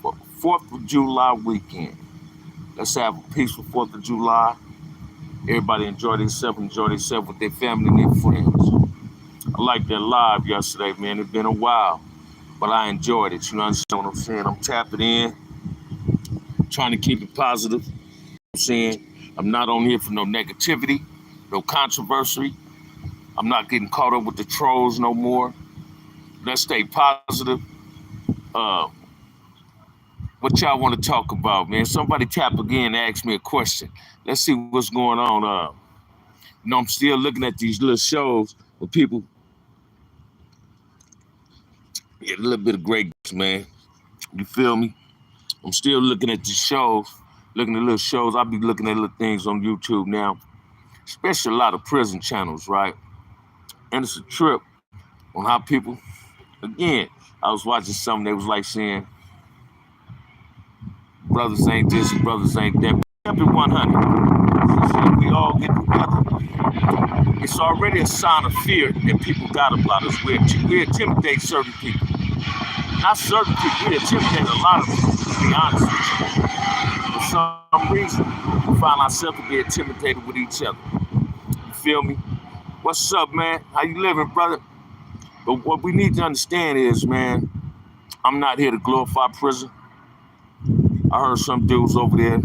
Fourth of July weekend. Let's have a peaceful 4th of July. Everybody enjoy themselves with their family and their friends. I liked that live yesterday, man. It's been a while, but I enjoyed it. You know understand what I'm saying? I'm tapping in, trying to keep it positive. I'm saying I'm not on here for no negativity, no controversy. I'm not getting caught up with the trolls no more. Let's stay positive. Uh, what y'all want to talk about, man? Somebody tap again and ask me a question. Let's see what's going on. I'm still looking at these little shows where people get a little bit of greatness, man. You feel me? I'm still looking at these shows, looking at little shows. I'll be looking at little things on YouTube now, especially a lot of prison channels, right? And it's a trip on how people, again, I was watching something that was like saying, brothers ain't this, brothers ain't that. Kept it 100. We all get together. It's already a sign of fear that people got about us. We intimidate certain people. Not certain people, we intimidate a lot of people, to be honest with you. For some reason, we find ourselves to be intimidated with each other. You feel me? What's up, man? How you living, brother? But what we need to understand is, man, I'm not here to glorify prison. I heard some dudes over there,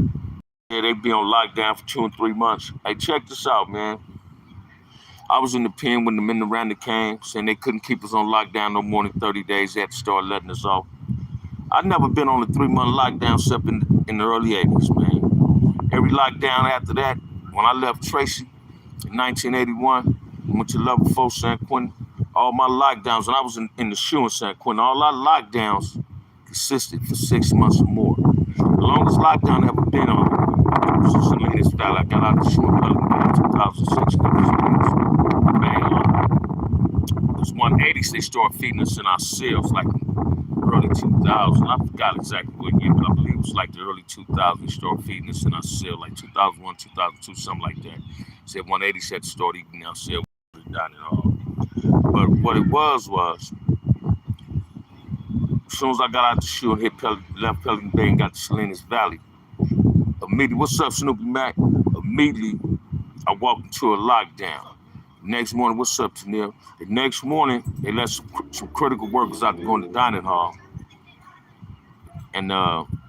yeah, they be on lockdown for 2 and 3 months. Hey, check this out, man. I was in the pen when the Miranda came, saying they couldn't keep us on lockdown no more than 30 days. They had to start letting us off. I've never been on a 3-month lockdown except in the early 80s, man. Every lockdown after that, when I left Tracy in 1981, went to level 4 San Quentin, all my lockdowns, and I was in the shoe in San Quentin, all our lockdowns consisted for 6 months or more. The longest lockdown I ever been on was in Salinas Valley. I got out the shoe in Pelican Bay in 2006. It was 180s. They started feeding us in our cells like early 2000. I forgot exactly what year, but I believe it was like the early 2000s. They started feeding us in our cell, like 2001, 2002, something like that. Said 180s had to start eating our cell down and all. But what it was, as soon as I got out the shoe and left Pelican Bay and got to Salinas Valley, immediately, what's up, Snoopy Mac? Immediately, I walked into a lockdown. Next morning, what's up, Tanil? The next morning, they let some critical workers out to go in the dining hall. And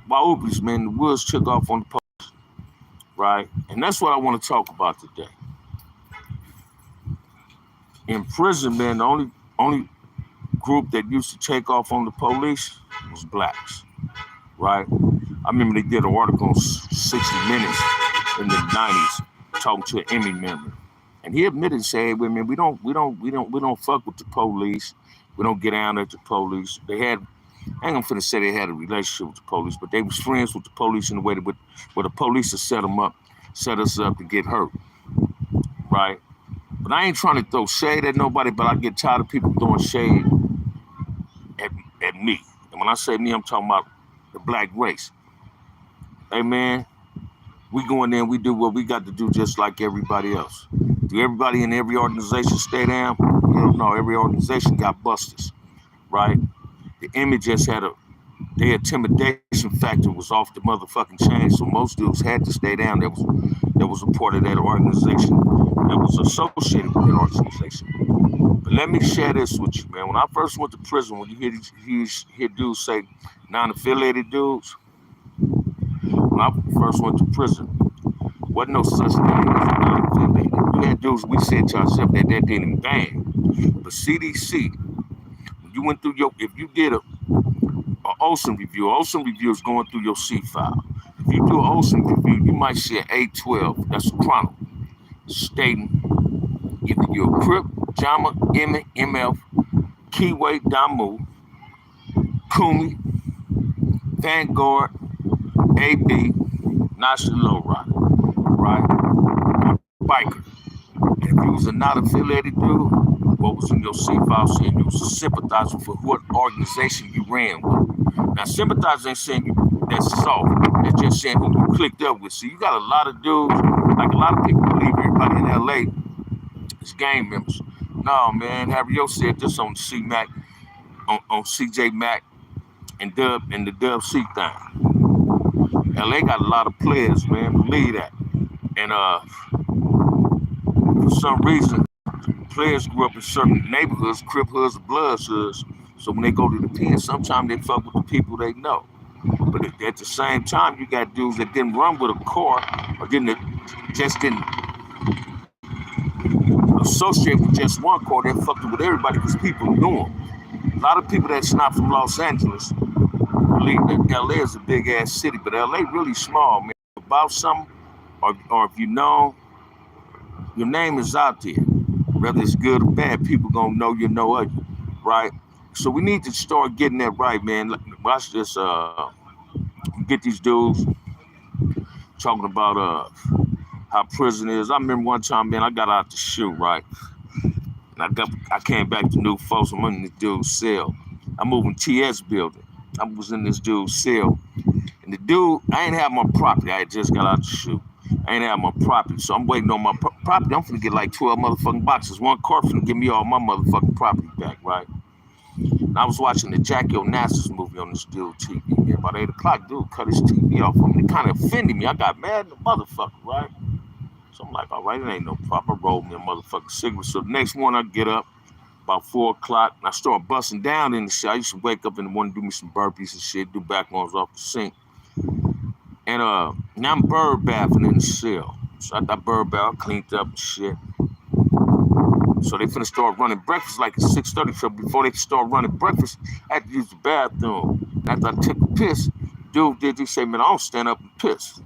Waubi's, man, the woods took off on the post, right? And that's what I want to talk about today. In prison, man, the only group that used to take off on the police was blacks, right? I remember they did an article on 60 Minutes in the 90s talking to an Emmy member. And he admitted, say, hey, man, we don't fuck with the police. We don't get down at the police. They had, I ain't gonna say they had a relationship with the police, but they was friends with the police in the way that where the police had set us up to get hurt, right? But I ain't trying to throw shade at nobody, but I get tired of people throwing shade at me. And when I say me, I'm talking about the black race. Hey, man, we go in there and we do what we got to do just like everybody else. Do everybody in every organization stay down? Hell no, every organization got busters, right? The image just had the intimidation factor was off the motherfucking chain, so most dudes had to stay down. That was a part of that organization that was associated with that organization. But let me share this with you, man. When I first went to prison, when you hear dudes say non-affiliated dudes, when I first went to prison, wasn't no such thing as non-affiliated. We had dudes, we said to ourselves that didn't ban. But CDC, when you went through if you did a OSIN review is going through your C file. If you do an OSIN review, you might see an 812, that's a chronicle, stating either you're a Crip, Jama, Emmett, MF, Keyway, Damu, Kumi, Vanguard, AB, National Low Rider, right? Biker. And if you was a not affiliated dude, what was in your C file saying you was a sympathizer for what organization you ran with. Now, sympathizer ain't saying that's soft. That's just saying who you clicked up with. So you got a lot of dudes, like a lot of people believe everybody in LA is gang members. No, man, Harry O said this on C-Mac, on CJ Mac and the Dub C thing. LA got a lot of players, man. Believe that. And for some reason, players grew up in certain neighborhoods, crip hoods, bloods hoods. So when they go to the pen, sometimes they fuck with the people they know. But at the same time, you got dudes that didn't run with a core or just didn't associate with just one core. They fucked with everybody because people knew them. A lot of people that's not from Los Angeles believe that LA is a big ass city, but LA really small, man. About something, or if you know, your name is out there. Whether it's good or bad, people gonna know you know of you, right? So we need to start getting that right, man. Watch this. Get these dudes talking about how prison is. I remember one time, man, I got out the shoe, right? And I came back to New Folks. I'm in this dude's cell. I moved in TS building. I was in this dude's cell. And the dude, I ain't have my property. I had just got out the shoe. I ain't have my property. So I'm waiting on my property. I'm finna get like 12 motherfucking boxes. One court finna give me all my motherfucking property back, right? And I was watching the Jackie Onassis movie on this dude TV. Man, about 8 o'clock, dude cut his TV off on me. It kind of offended me. I got mad at the motherfucker, right? So I'm like, all right, it ain't no problem. I rolled me a motherfucking cigarette. So the next morning I get up about 4 o'clock and I start busting down in the shit. I used to wake up in the morning, do me some burpees and shit, do back ones off the sink. And now I'm bird bathing in the cell. So I got bird bath, cleaned up and shit. So they finna start running breakfast like at 6:30. So before they start running breakfast, I had to use the bathroom. After I took a piss, dude did he say, man, I don't stand up and piss.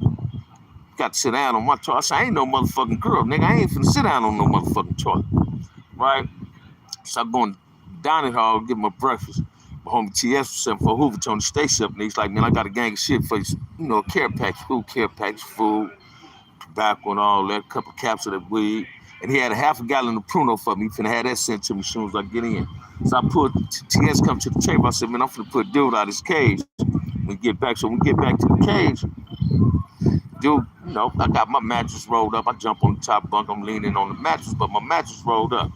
Got to sit down on my toilet. I said, I ain't no motherfucking girl, nigga. I ain't finna sit down on no motherfucking toilet. Right? So I'm going dining hall, get my breakfast. My homie TS was sent for Hoover Tony Stacy up, and he's like, man, I got a gang of shit for you, care package, food, tobacco and all that, couple caps of that weed. And he had a half a gallon of Pruno for me. He finna have that sent to me as soon as I get in. So I put TS come to the table. I said, man, I'm finna put dude out of his cage when we get back. So when we get back to the cage, dude, I got my mattress rolled up. I jump on the top bunk. I'm leaning on the mattress, but my mattress rolled up,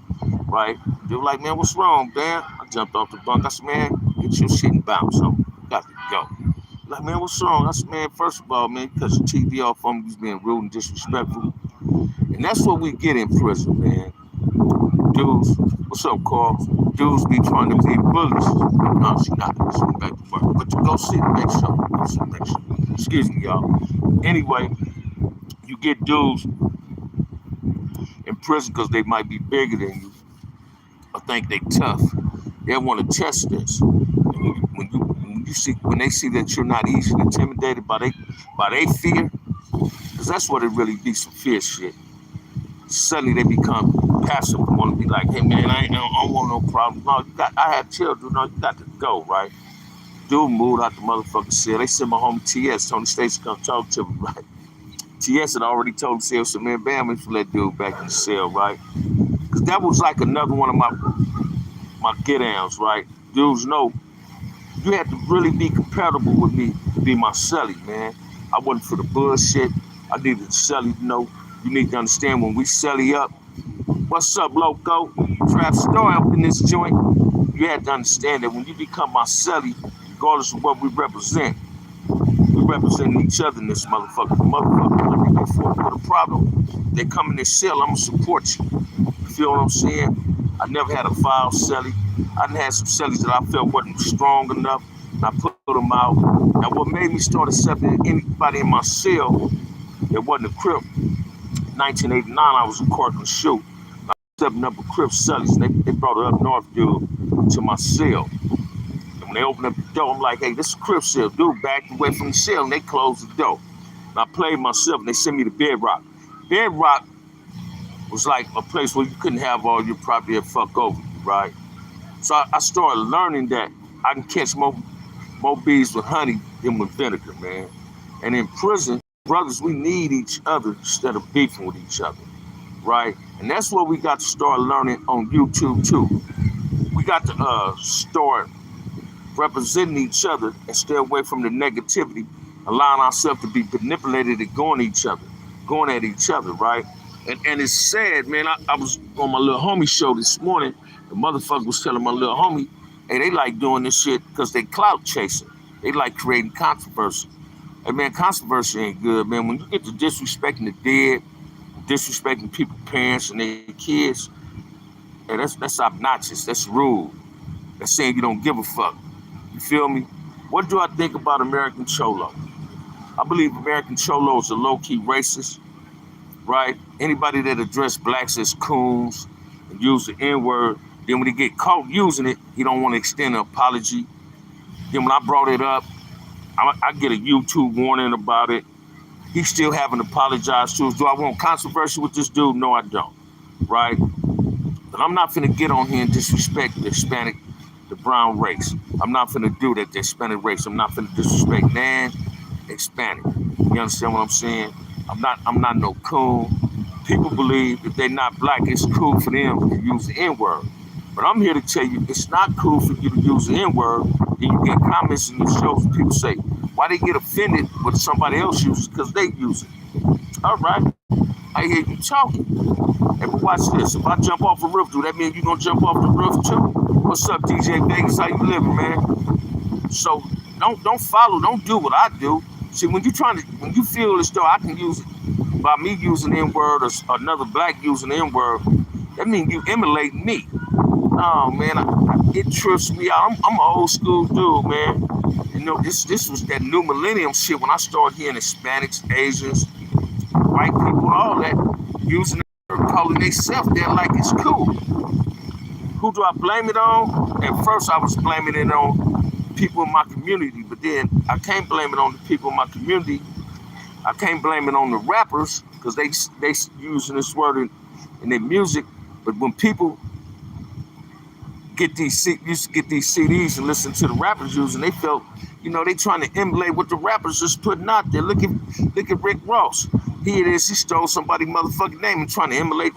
right? Dude like, man, what's wrong, man? I jumped off the bunk. I said, man, get your shit and bounce. So got to go. Like, man, what's wrong? I said, man, first of all, man, because the TV off on me, he's being rude and disrespectful. And that's what we get in prison, man. Dudes, what's up, Carl? Dudes be trying to be bullies. No, she not. She's back to work. But you go sit and make sure. Go sit and make sure. Excuse me, y'all. Anyway, you get dudes in prison because they might be bigger than you or think they tough. They want to test this. When they see that you're not easily intimidated by they fear, because that's what it really be, some fear shit. Suddenly they become passive and want to be like, hey man, I don't want no problem. No, I have children. No, you got to go, right? Dude moved out the motherfucking cell. They sent my homie TS, Tony Stacy, come talk to me, right? TS had already told the cell, so man, bam, we let dude back in the cell, right? Because that was like another one of my get-downs, right? Dudes know you had to really be compatible with me to be my celly, man. I wasn't for the bullshit. I needed the celly to know. You need to understand when we celly up. What's up, loco? Trap Star up in this joint. You had to understand that when you become my celly, regardless of what we represent each other in this motherfucker. Let me go forward with a problem. They come in this cell, I'm gonna support you. You feel what I'm saying? I never had a foul celly. I done had some cellies that I felt wasn't strong enough, and I put them out. Now, what made me start accepting anybody in my cell that wasn't a Crip, 1989, I was in Cortland Shoot. I was stepping up with Crip cellies, and they brought it up north, dude, to my cell. And when they opened up the door, I'm like, hey, this is a Crip cell. Dude backed away from the cell, and they closed the door. And I played myself, and they sent me to Bedrock. Bedrock was like a place where you couldn't have all your property and fuck over you, right? So I started learning that I can catch more bees with honey than with vinegar, man. And in prison, brothers, we need each other instead of beefing with each other, right? And that's what we got to start learning on YouTube, too. We got to start representing each other and stay away from the negativity, allowing ourselves to be manipulated and going at each other, right? And it's sad, man. I was on my little homie show this morning. The motherfucker was telling my little homie, Hey, they like doing this shit because they clout chasing. They like creating controversy. Hey, man, controversy ain't good, man. When you get to disrespecting the dead, disrespecting people's parents and their kids, hey, that's obnoxious. That's rude. That's saying you don't give a fuck. You feel me? What do I think about American Cholo? I believe American Cholo is a low-key racist, right? Anybody that address blacks as coons and use the N-word, then when he get caught using it, he don't want to extend an apology. Then when I brought it up, I get a YouTube warning about it. He still haven't apologized to us. Do I want controversy with this dude? No, I don't, right? But I'm not finna get on here and disrespect the Hispanic, the brown race. I'm not finna do that, the Hispanic race. I'm not finna disrespect Hispanic. You understand what I'm saying? I'm not no coon. People believe if they're not black, it's cool for them to use the N-word. But I'm here to tell you, it's not cool for you to use the N-word. And you get comments in your shows and people say, why they get offended when somebody else uses it? Because they use it. All right, I hear you talking. Hey, but watch this. If I jump off a roof, do that mean you gonna jump off the roof too? What's up, DJ Vegas? How you living, man? So don't follow, don't do what I do. See, when you feel as though I can use it by me using the N-word or another black using the N-word, that means you emulate me. Oh man, it trips me out. I'm an old school dude, man. You know, this was that new millennium shit when I started hearing Hispanics, Asians, white people, all that using it, calling themselves there like it's cool. Who do I blame it on? At first, I was blaming it on people in my community, but then I can't blame it on the people in my community. I can't blame it on the rappers because they using this word in their music. But when people used to get these CDs and listen to the rappers using, they felt, you know, they trying to emulate what the rappers just putting out there. Look at Rick Ross. Here it is, he stole somebody's motherfucking name and trying to emulate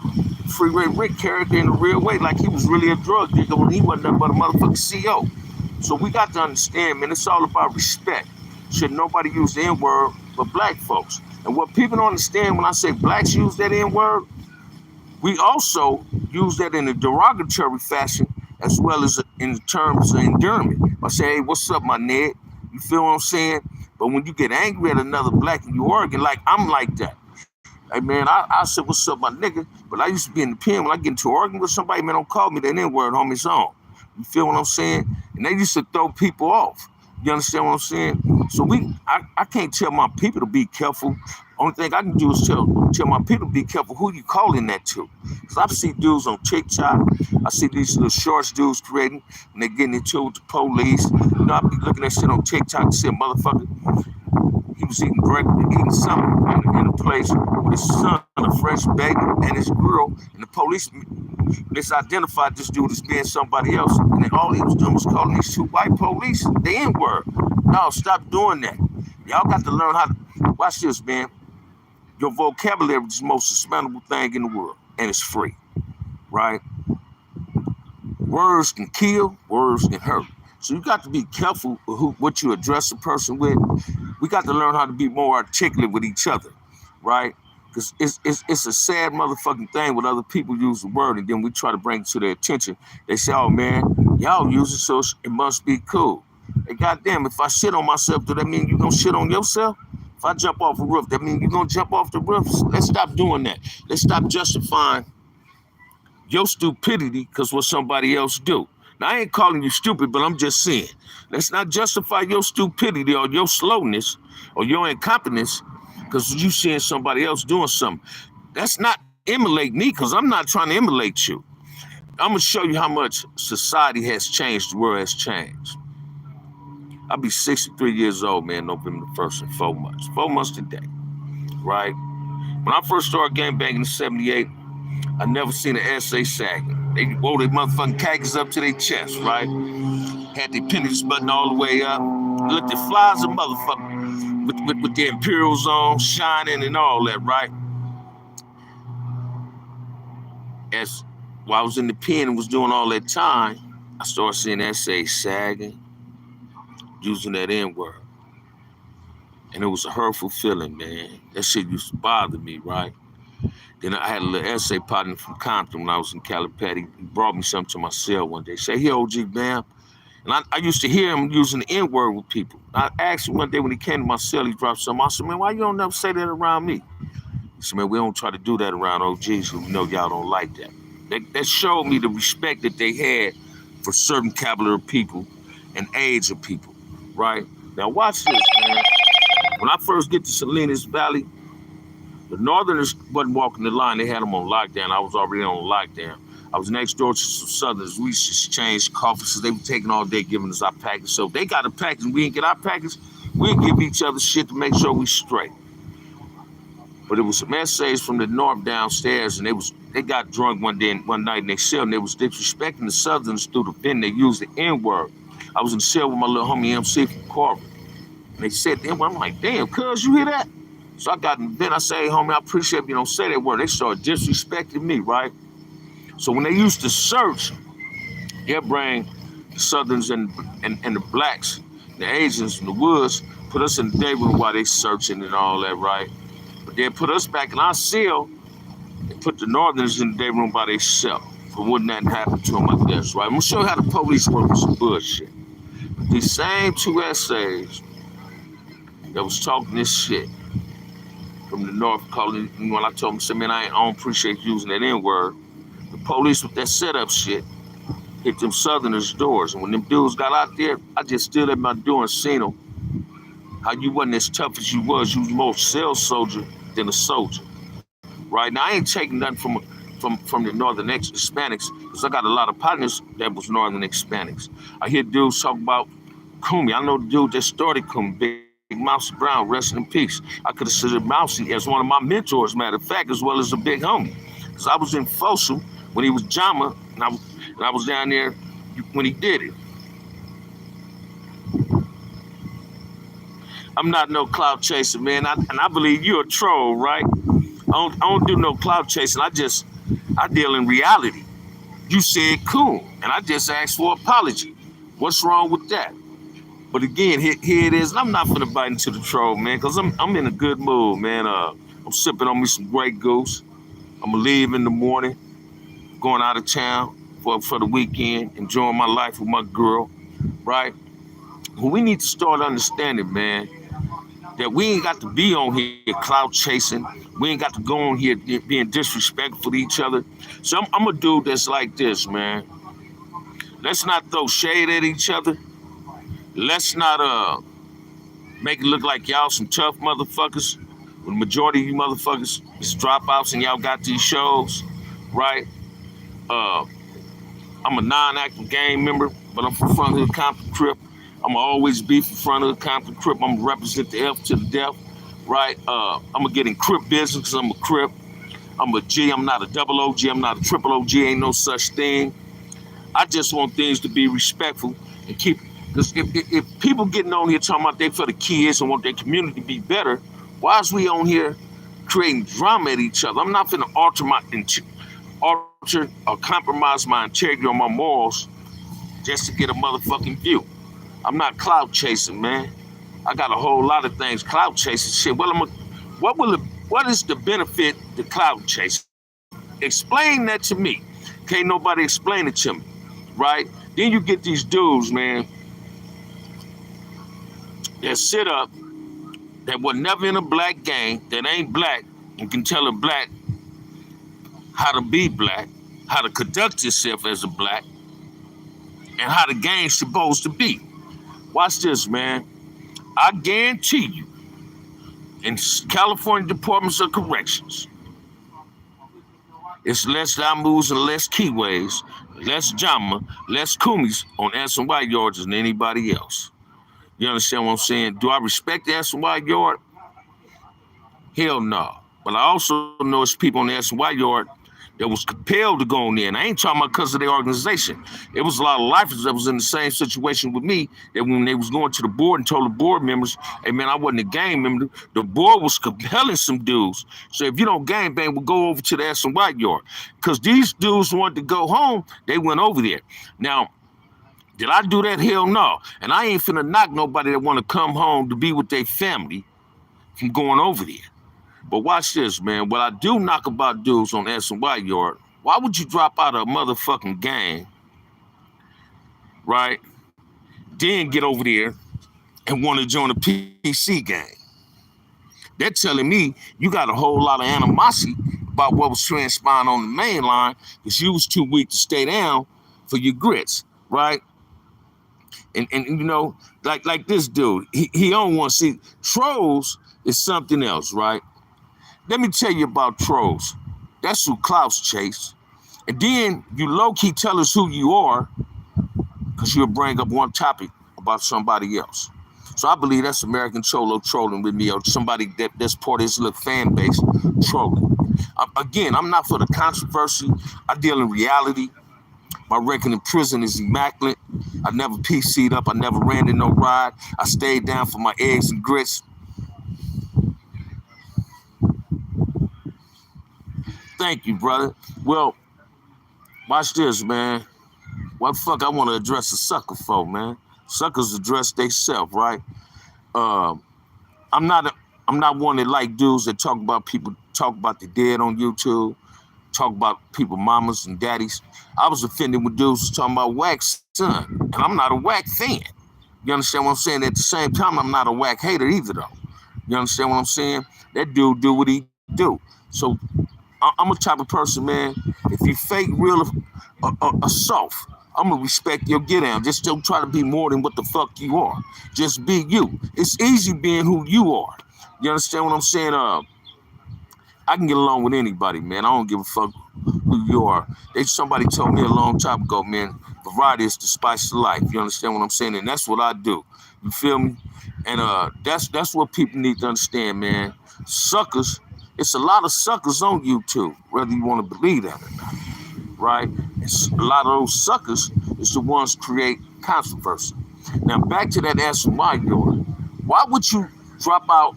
Freeway Rick character in a real way, like he was really a drug dealer when he wasn't nothing but a motherfucking CO. So we got to understand, man, it's all about respect. Should nobody use the N-word but black folks? And what people don't understand when I say blacks use that N-word, we also use that in a derogatory fashion as well as in terms of endearment. I say, hey, what's up, my Ned? You feel what I'm saying? But when you get angry at another black and you argue, like I'm like that. Hey, man, I said, what's up, my nigga? But I used to be in the pen when I get into arguing with somebody, man, don't call me that N-word on his own. You feel what I'm saying? And they used to throw people off. You understand what I'm saying? So I can't tell my people to be careful. Only thing I can do is tell my people to be careful who you calling that to. Because I see dudes on TikTok. I see these little shorts dudes creating, and they're getting into it with the police. You know, I be looking at shit on TikTok and say, motherfucker, he was eating something in a place with his son, a fresh baby, and his girl, and the police misidentified this dude as being somebody else, and then all he was doing was calling these two white police the N-word. No, stop doing that. Y'all got to learn how to, watch this, man. Your vocabulary is the most expendable thing in the world, and it's free, right? Words can kill, words can hurt. So you got to be careful with what you address a person with. We got to learn how to be more articulate with each other, right? Because it's a sad motherfucking thing when other people use the word and then we try to bring it to their attention. They say, oh man, y'all use it so it must be cool. Hey, goddamn, if I shit on myself, do that mean you gonna shit on yourself? If I jump off a roof, that mean you gonna jump off the roof? Let's stop doing that. Let's stop justifying your stupidity because what somebody else do. Now, I ain't calling you stupid, but I'm just saying, let's not justify your stupidity or your slowness or your incompetence because you seeing somebody else doing something. That's not emulate me because I'm not trying to emulate you. I'm going to show you how much society has changed, the world has changed. I'll be 63 years old, man, November the 1st in 4 months. 4 months today, right? When I first started gangbanging in 78, I never seen an SA sagging. They wore their motherfucking khakis up to their chest, right? Had their pennies button all the way up. Looked at fly as a motherfucker with their Imperials on, shining and all that, right? As while I was in the pen and was doing all that time, I started seeing SA sagging, using that N-word. And it was a hurtful feeling, man. That shit used to bother me, right? Then I had a little essay partner from Compton when I was in Calipatty. He brought me something to my cell one day. Say, here, OG Bam, And I used to hear him using the N-word with people. I asked him one day when he came to my cell, he dropped something. I said, man, why you don't never say that around me? He said, man, we don't try to do that around OGs who know y'all don't like that. That showed me the respect that they had for certain caliber of people and age of people, right? Now watch this, man. When I first get to Salinas Valley, the Northerners wasn't walking the line. They had them on lockdown. I was already on lockdown. I was next door to some Southerners. We exchanged coffee, so they were taking all day giving us our package. So if they got a package and we didn't get our package, we'd give each other shit to make sure we straight. But it was some essays from the North downstairs, and they got drunk one night in their cell, and they was disrespecting the Southerners through the pen. They used the N-word. I was in the cell with my little homie MC from Corver. And they said the N-word. I'm like, damn, cuz, you hear that? So then I say, hey, homie, I appreciate you don't say that word. They started disrespecting me, right? So when they used to search, they'll bring the Southerns and the blacks, the Asians from the woods, put us in the day room while they searching and all that, right? But they'll put us back in our cell and put the Northerners in the day room by themselves. For wouldn't that happen to them like this, right? I'm gonna show you how the police work with some bullshit. These same two essays that was talking this shit from the North, calling when I told them, said, man, I don't appreciate using that N-word. The police with that setup shit hit them Southerners' doors. And when them dudes got out there, I just stood at my door and seen them. How you wasn't as tough as you was more cell soldier than a soldier. Right? Now, I ain't taking nothing from the Northern Hispanics, because I got a lot of partners that was Northern Hispanics. I hear dudes talk about Kumi. I know the dude that started Kumi, Big Mousy Brown, rest in peace. I consider Mousy as one of my mentors, matter of fact, as well as a big homie. Because I was in Folsom when he was Jama, and I was down there when he did it. I'm not no cloud chaser, man, and I believe you're a troll, right? I don't do no cloud chasing. I deal in reality. You said cool, and I just asked for an apology. What's wrong with that? But again, here it is. And I'm not finna bite into the troll, man, because I'm in a good mood, man. I'm sipping on me some Grey Goose. I'm gonna leave in the morning, going out of town for the weekend, enjoying my life with my girl, right? Well, we need to start understanding, man, that we ain't got to be on here clout chasing. We ain't got to go on here being disrespectful to each other. So I'm a dude that's like this, man. Let's not throw shade at each other. Let's not make it look like y'all some tough motherfuckers. When the majority of you motherfuckers is dropouts and y'all got these shows, right? I'm a non-active gang member, but I'm from Front Hood Compton Crip. I'ma always be from Front Hood Compton Crip. I'm gonna represent the F to the death, right? I'm gonna get in Crip business because I'm a Crip. I'm a G. I'm not a double OG. I'm not a triple OG. Ain't no such thing. I just want things to be respectful and keep. Because if people getting on here talking about they for the kids and want their community to be better, why is we on here creating drama at each other? I'm not finna alter or compromise my integrity or my morals just to get a motherfucking view. I'm not clout chasing, man. I got a whole lot of things clout chasing shit. Well, what is the benefit to clout chasing? Explain that to me. Can't nobody explain it to me, right? Then you get these dudes, man, that sit up, that were never in a black gang, that ain't black, and can tell a black how to be black, how to conduct yourself as a black, and how the gang's supposed to be. Watch this, man. I guarantee you, in California Departments of Corrections, it's less Damus and less Keyways, less Jama, less Kumis on S&Y yards than anybody else. You understand what I'm saying? Do I respect the S&Y yard? Hell no. But I also know it's people on the S&Y yard that was compelled to go on there. And I ain't talking about because of their organization. It was a lot of lifers that was in the same situation with me, that when they was going to the board and told the board members, hey man, I wasn't a gang member, the board was compelling some dudes. So if you don't gang bang, we'll go over to the S&Y yard. Because these dudes wanted to go home, they went over there. Now, did I do that? Hell no. And I ain't finna knock nobody that want to come home to be with their family from going over there. But watch this, man. What I do knock about dudes on S&Y yard, why would you drop out of a motherfucking gang, right? then get over there and want to join a PC gang. They're telling me you got a whole lot of animosity about what was transpiring on the main line because you was too weak to stay down for your grits, right? And you know, like this dude, he don't want to see trolls is something else, right? Let me tell you about trolls. That's who Klaus chase. And then you low-key tell us who you are because you'll bring up one topic about somebody else. So I believe that's American Cholo trolling with me, or somebody that's part of his little fan base trolling. Again, I'm not for the controversy. I deal in reality. My record in prison is immaculate. I never PC'd up. I never ran in no ride. I stayed down for my eggs and grits. Thank you, brother. Well, watch this, man. What the fuck I want to address a sucker for, man? Suckers address theyself, right? I'm not one that like dudes that talk about the dead on YouTube, talk about people mamas and daddies. I was offended with dudes who's talking about whack son, and I'm not a whack fan. You understand what I'm saying? At the same time, I'm not a whack hater either, though. You understand what I'm saying? That dude do what he do. So I'm a type of person, man. If you fake real or soft, I'm gonna respect your get down. Just don't try to be more than what the fuck you are. Just be you. It's easy being who you are. You understand what I'm saying? I can get along with anybody, man. I don't give a fuck who you are. Somebody told me a long time ago, man, variety is the spice of life. You understand what I'm saying? And that's what I do. You feel me? And that's what people need to understand, man. Suckers, it's a lot of suckers on YouTube, whether you want to believe that or not. Right? It's a lot of those suckers is the ones create controversy. Now back to that SNY yard. Why would you drop out,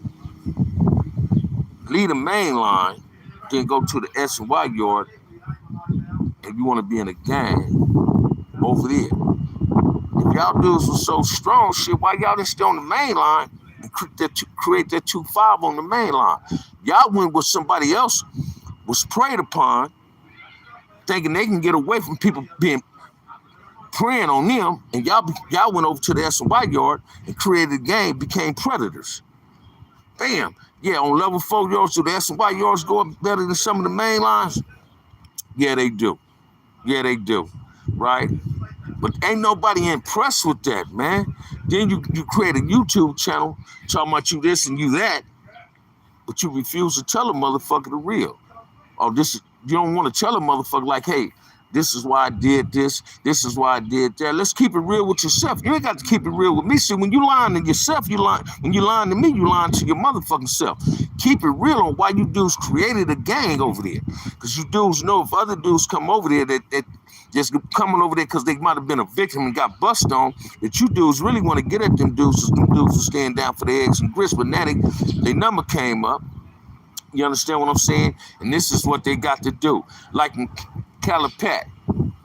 leave the main line, then go to the SNY yard if you want to be in a gang over there? If y'all dudes were so strong, shit, why y'all didn't stay on the main line and create that 2-5 on the main line? Y'all went with somebody else was preyed upon, thinking they can get away from people being preying on them, and y'all went over to the SNY yard and created a game, became predators. Bam. Yeah, on level 4 yards, do the SNY yards go up better than some of the main lines? Yeah, they do. Yeah, they do. Right? But ain't nobody impressed with that, man. Then you create a YouTube channel talking about you this and you that, but you refuse to tell a motherfucker the real. Oh, you don't want to tell a motherfucker like, hey, this is why I did this. This is why I did that. Let's keep it real with yourself. You ain't got to keep it real with me. See, when you lying to yourself, you lying. When you lying to me, you lying to your motherfucking self. Keep it real on why you dudes created a gang over there. Because you dudes know if other dudes come over there that just coming over there because they might have been a victim and got bust on, that you dudes really want to get at them dudes, because them dudes are staying down for their eggs and grits. But now their number came up. You understand what I'm saying? And this is what they got to do. Like in Calipat,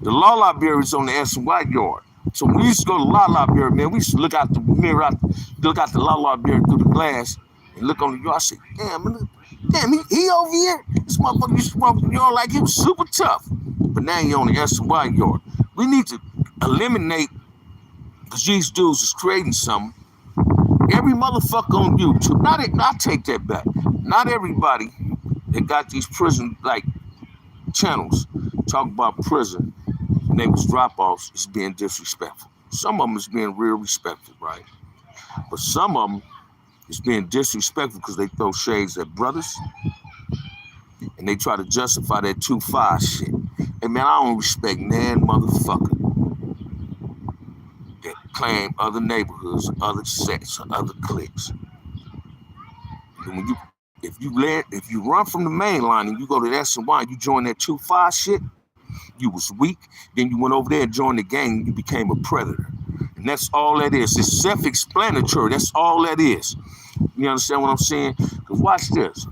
the law library is on the SNY yard. So when we used to go to law library, man, we used to look out the mirror, look out the law library through the glass and look on the yard. I said, damn, he over here? This motherfucker used to walk the yard like he was super tough. But now he on the SNY yard. We need to eliminate, because these dudes is creating something. Every motherfucker on YouTube, I take that back. Not everybody that got these prison like channels talk about prison and they was drop-offs is being disrespectful. Some of them is being real respectful, right? But some of them is being disrespectful because they throw shades at brothers and they try to justify that 2-5 shit. And man, I don't respect nan motherfucker that claim other neighborhoods, other sets, or other cliques. And when if you run from the main line and you go to the SNY, you join that 2-5 shit, you was weak, then you went over there and joined the gang and you became a predator. And that's all that is. It's self-explanatory. That's all that is. You understand what I'm saying? Because watch this.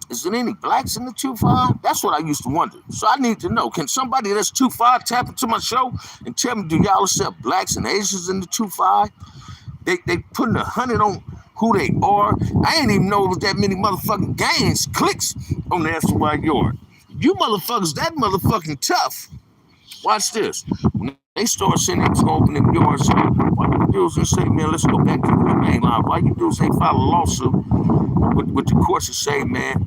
Is there any blacks in the 2-5? That's what I used to wonder. So I need to know, can somebody that's 2-5 tap into my show and tell me, do y'all accept blacks and Asians in the 2-5? They putting 100 on who they are. I ain't even know it was that many motherfucking cliques on the SNY yard. You motherfuckers that motherfucking tough, Watch this. When they start saying they was gonna open them yards up, why you dudes and say, man, let's go back to the main line? Why you dudes ain't file a lawsuit with the courts and say, man,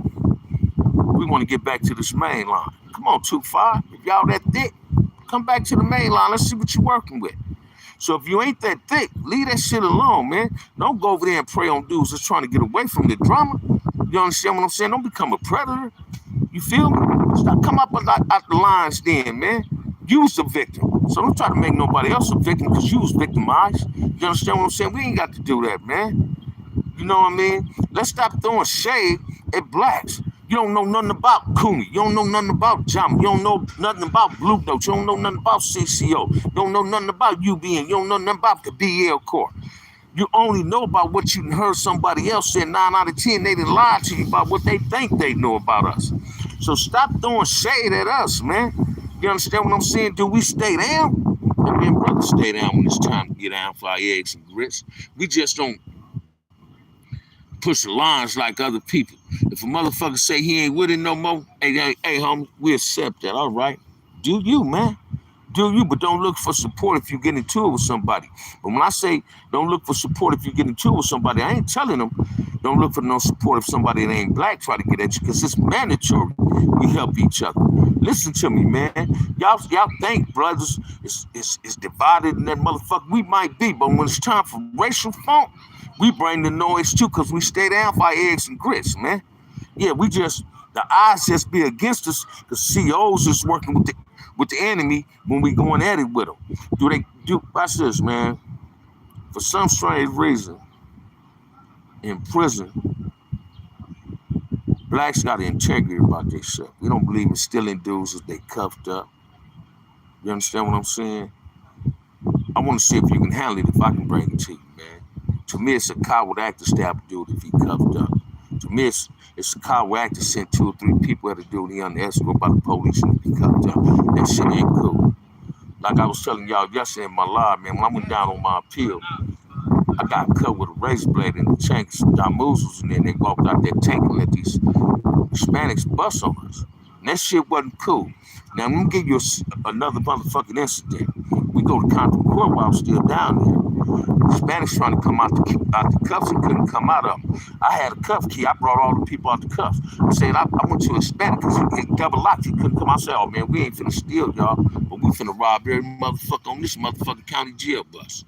we want to get back to this main line? Come on, 2-5. If y'all that thick, come back to the main line. Let's see what you're working with. So if you ain't that thick, leave that shit alone, man. Don't go over there and prey on dudes that's trying to get away from the drama. You understand what I'm saying? Don't become a predator. You feel me? Stop come up out the lines then, man. You was the victim. So don't try to make nobody else a victim because you was victimized. You understand what I'm saying? We ain't got to do that, man. You know what I mean? Let's stop throwing shade at blacks. You don't know nothing about Cooney. You don't know nothing about Jama. You don't know nothing about Blue Note. You don't know nothing about CCO. You don't know nothing about UBN. You don't know nothing about the BL Corps. You only know about what you heard somebody else say. 9 out of 10, they didn't lie to you about what they think they know about us. So stop throwing shade at us, man. You understand what I'm saying? Do we stay down? And me and brother stay down when it's time to get down for our eggs and grits. We just don't push the lines like other people. If a motherfucker say he ain't with it no more, hey, homie, we accept that. All right. Do you, man. Do you, but don't look for support if you get into it with somebody. But when I say don't look for support if you get into it with somebody, I ain't telling them don't look for no support if somebody that ain't black try to get at you, because it's mandatory we help each other. Listen to me, man. Y'all think brothers is divided in that motherfucker. We might be, but when it's time for racial funk, we bring the noise too, because we stay down for our eggs and grits, man. Yeah, we just, the odds just be against us because COs is working with the enemy when we going at it with them. Watch this, man. For some strange reason, in prison, blacks got integrity about themselves. We don't believe in stealing dudes if they cuffed up. You understand what I'm saying? I want to see if you can handle it, if I can bring it to you, man. To me, it's a coward act to stab a dude if he cuffed up. To me, it's a coward act to send 2 or 3 people at a dude he under escort by the police and if he cuffed up. That shit ain't cool. Like I was telling y'all yesterday in my live, man, when I went down on my appeal, I got cut with a razor blade in the tank. John Moose was in there, and they walked out that tank and let these Hispanics bust on us. And that shit wasn't cool. Now, I'm going to give you another motherfucking incident. We go to Compton Court while I was still down there. Hispanics trying to come out the cuffs and couldn't come out of them. I had a cuff key. I brought all the people out the cuffs. I said, I went to a Hispanic because he double locked. He couldn't come out. I said, oh, man, we ain't finna steal, y'all, but we finna rob every motherfucker on this motherfucking county jail bus.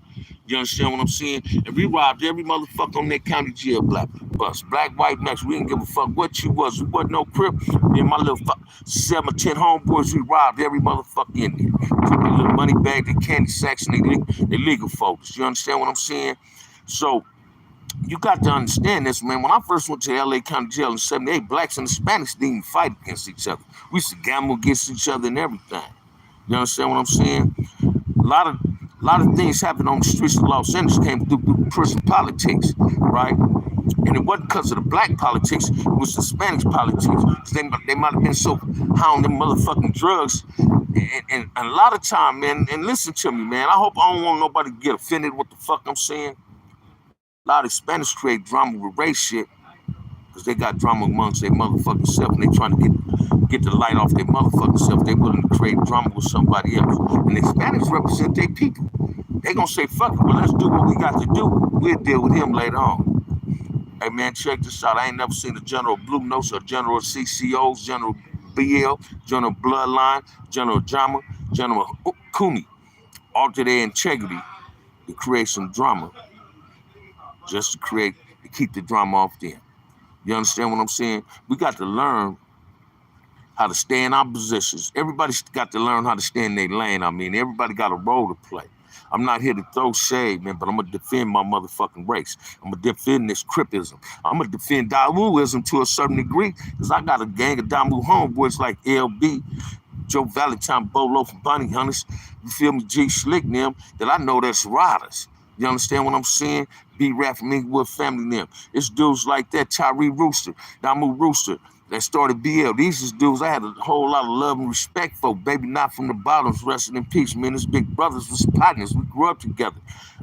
You understand what I'm saying? And we robbed every motherfucker on that county jail bus. Black, white, Mexican. We didn't give a fuck what you was. We wasn't no crip. Me and my little 7 or 10 homeboys, we robbed every motherfucker in there. Took their little money bag, their candy sacks, and they legal folks. You understand what I'm saying? So you got to understand this, man. When I first went to LA County Jail in '78, blacks and Hispanics didn't even fight against each other. We used to gamble against each other and everything. You understand what I'm saying? A lot of things happened on the streets of Los Angeles came through prison politics, right? And it wasn't because of the black politics, it was the Hispanic politics. They might have been so high on them motherfucking drugs. And a lot of time, man, and listen to me, man, I don't want nobody to get offended with what the fuck I'm saying. A lot of Hispanics create drama with race shit because they got drama amongst their motherfucking self and they trying to get the light off their motherfucking self. They willing to create drama with somebody else. And the Hispanics represent their people. They gonna say, fuck it, well, let's do what we got to do. We'll deal with him later on. Hey, man, check this out. I ain't never seen a General Blue Notes or General CCOs, General BL, General Bloodline, General Jama, General Kumi alter their integrity to create some drama just to keep the drama off them. You understand what I'm saying? We got to learn how to stay in our positions. Everybody's got to learn how to stay in their lane. I mean, everybody got a role to play. I'm not here to throw shade, man, but I'm going to defend my motherfucking race. I'm going to defend this Cripism. I'm going to defend Dawoism to a certain degree because I got a gang of Damu homeboys like LB, Joe Valentine, Bolo from Bunny Hunters, you feel me, G Slick and them, that I know that's riders. You understand what I'm saying? B-Rap from Inglewood family them. It's dudes like that, Tyree Rooster, Damu Rooster, that started BL. These is dudes I had a whole lot of love and respect for. Baby, not from the bottoms, resting in peace. Man, his big brothers was partners. We grew up together.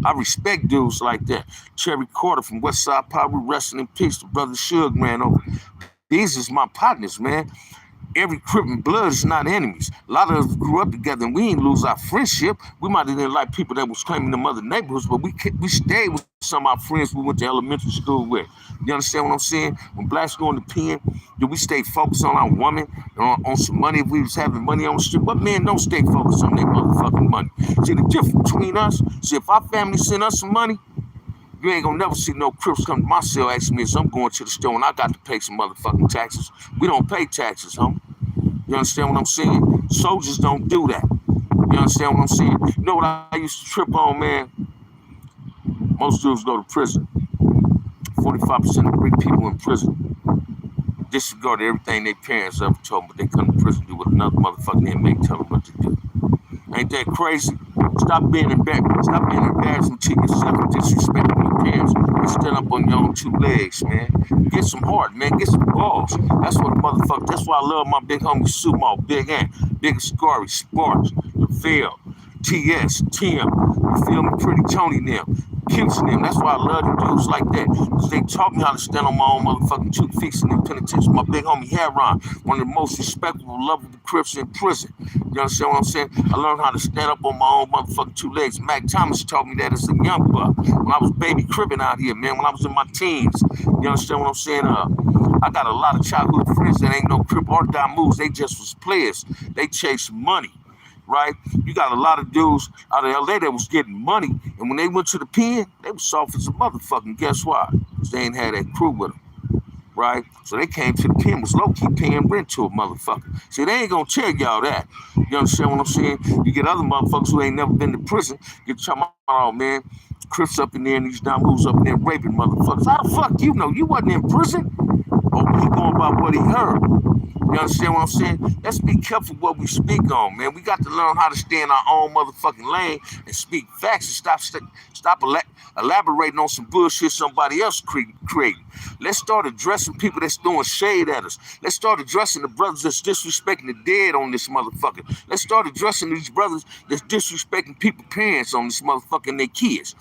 I respect dudes like that. Cherry Carter from Westside Power, resting in peace. The brother Suge, man. These is my partners, man. every Crip and Blood is not enemies. A lot of us grew up together and we ain't lose our friendship. We might have didn't like people that was claiming them other neighborhoods, but we stayed with some of our friends we went to elementary school with. You understand what I'm saying? When blacks go in the pen, do we stay focused on our woman and on some money if we was having money on the street? But men don't stay focused on their motherfucking money. See the difference between us? See, if our family send us some money, you ain't gonna never see no Crips come to my cell asking me if I'm going to the store and I got to pay some motherfucking taxes. We don't pay taxes, homie. You understand what I'm saying? Soldiers don't do that. You understand what I'm saying? You know what I used to trip on, man? Most dudes go to prison. 45% of Greek people in prison disregarded everything their parents ever told them, but they come to prison to do what another motherfucking inmate tell them what to do. Ain't that crazy? Stop being embarrassed. Stop being embarrassing to yourself and disrespecting your parents. And stand up on your own two legs, man. Get some heart, man. Get some balls. That's what a motherfucker. That's why I love my big homie Sumo, Big Ant, Big Scary, Sparks, LaVille, TS, Tim. You feel me? Pretty Tony them. Kimps and them. That's why I love them dudes like that. Because they taught me how to stand on my own motherfucking two feet in the penitentiary. My big homie Heron, one of the most respectable, lovable Crips in prison. You understand what I'm saying? I learned how to stand up on my own motherfucking two legs. Mac Thomas taught me that as a young buck. When I was baby cribbing out here, man. When I was in my teens. You understand what I'm saying? I got a lot of childhood friends that ain't no Crip or die moves. They just was players. They chase money. Right? You got a lot of dudes out of LA that was getting money, and when they went to the pen, they was soft as a motherfucking. Guess why? Because they ain't had that crew with them. Right? So they came to the pen, was low-key paying rent to a motherfucker. See, they ain't gonna tell y'all that. You understand what I'm saying? You get other motherfuckers who ain't never been to prison, get talking about, oh man, Crips up in there and these dumb who's up in there raping motherfuckers. How the fuck you know? You wasn't in prison? Oh, he going by what he heard. You understand what I'm saying? Let's be careful what we speak on, man. We got to learn how to stay in our own motherfucking lane and speak facts and stop elaborating on some bullshit somebody else creating. Let's start addressing people that's throwing shade at us. Let's start addressing the brothers that's disrespecting the dead on this motherfucker. Let's start addressing these brothers that's disrespecting people's parents on this motherfucker and their kids.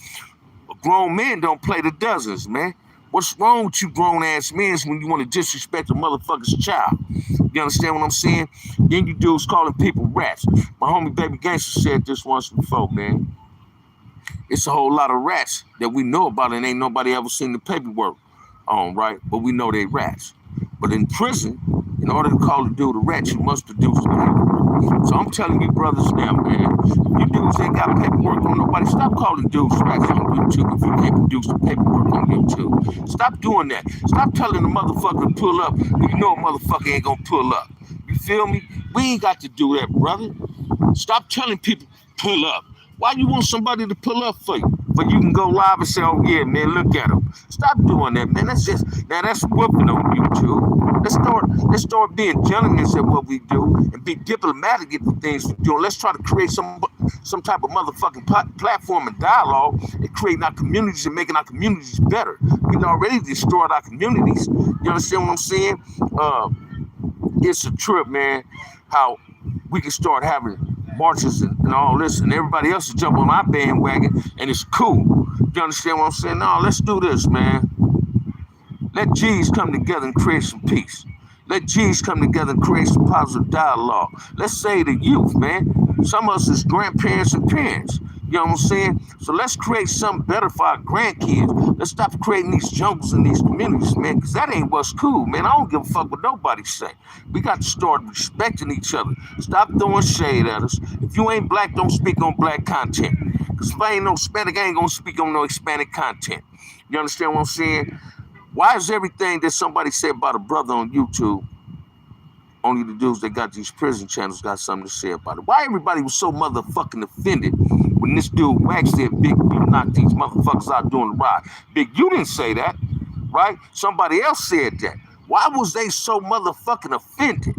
Grown men don't play the dozens, man. What's wrong with you grown ass men when you want to disrespect a motherfucker's child? You understand what I'm saying? Then you dudes calling people rats. My homie Baby Gangster said this once before, man. It's a whole lot of rats that we know about and ain't nobody ever seen the paperwork on, right? But we know they rats. But in prison, in order to call a dude a rat, you must produce the paperwork. So I'm telling you brothers now, man, if you dudes ain't got paperwork on nobody, stop calling dudes rats on YouTube if you can't produce the paperwork on YouTube. Stop doing that. Stop telling the motherfucker to pull up when you know a motherfucker ain't gonna pull up. You feel me? We ain't got to do that, brother. Stop telling people, pull up. Why you want somebody to pull up for you? But you can go live and say, oh yeah, man, look at him. Stop doing that, man. That's whooping on YouTube. Let's start being gentlemen at what we do and be diplomatic at the things we do. Let's try to create some type of motherfucking platform and dialogue and creating our communities and making our communities better. We already destroyed our communities. You understand what I'm saying? It's a trip, man, how we can start having marches and all this, and everybody else to jump on our bandwagon, and it's cool. You understand what I'm saying? No, let's do this, man. Let G's come together and create some peace. Let G's come together and create some positive dialogue. Let's say the youth, man. Some of us is grandparents and parents. You know what I'm saying? So let's create something better for our grandkids. Let's stop creating these jungles in these communities, man, because that ain't what's cool, man. I don't give a fuck what nobody say. We got to start respecting each other. Stop throwing shade at us. If you ain't black, don't speak on black content. Because if I ain't no Hispanic, I ain't going to speak on no Hispanic content. You understand what I'm saying? Why is everything that somebody said about a brother on YouTube, only the dudes that got these prison channels got something to say about it? Why everybody was so motherfucking offended when this dude Wax said, Big, you knocked these motherfuckers out doing the ride? Big, you didn't say that, right? Somebody else said that. Why was they so motherfucking offended?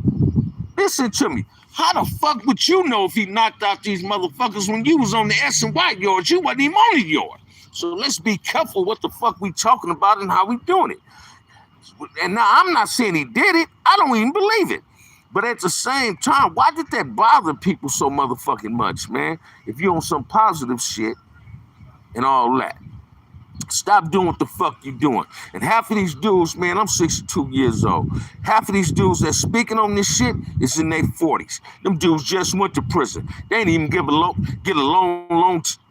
Listen to me. How the fuck would you know if he knocked out these motherfuckers when you was on the S and Y yards? You wasn't even on the yard. So let's be careful what the fuck we talking about and how we doing it. And now I'm not saying he did it. I don't even believe it. But at the same time, why did that bother people so motherfucking much, man? If you on some positive shit and all that. Stop doing what the fuck you doing. And half of these dudes, man, I'm 62 years old. Half of these dudes that's speaking on this shit is in their 40s. Them dudes just went to prison. They ain't even get a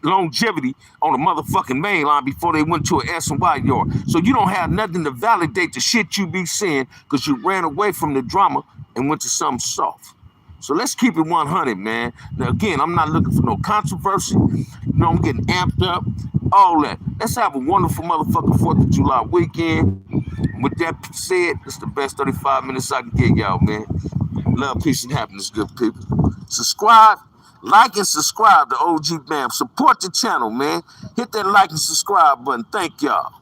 longevity on the motherfucking main line before they went to an S&Y yard. So you don't have nothing to validate the shit you be saying because you ran away from the drama and went to something soft. So let's keep it 100, man. Now, again, I'm not looking for no controversy. You know, I'm getting amped up, all that. Let's have a wonderful motherfucking 4th of July weekend. With that said, it's the best 35 minutes I can get y'all, man. Love, peace, and happiness, good people. Subscribe, like, and subscribe to OG Bam. Support the channel, man. Hit that like and subscribe button. Thank y'all.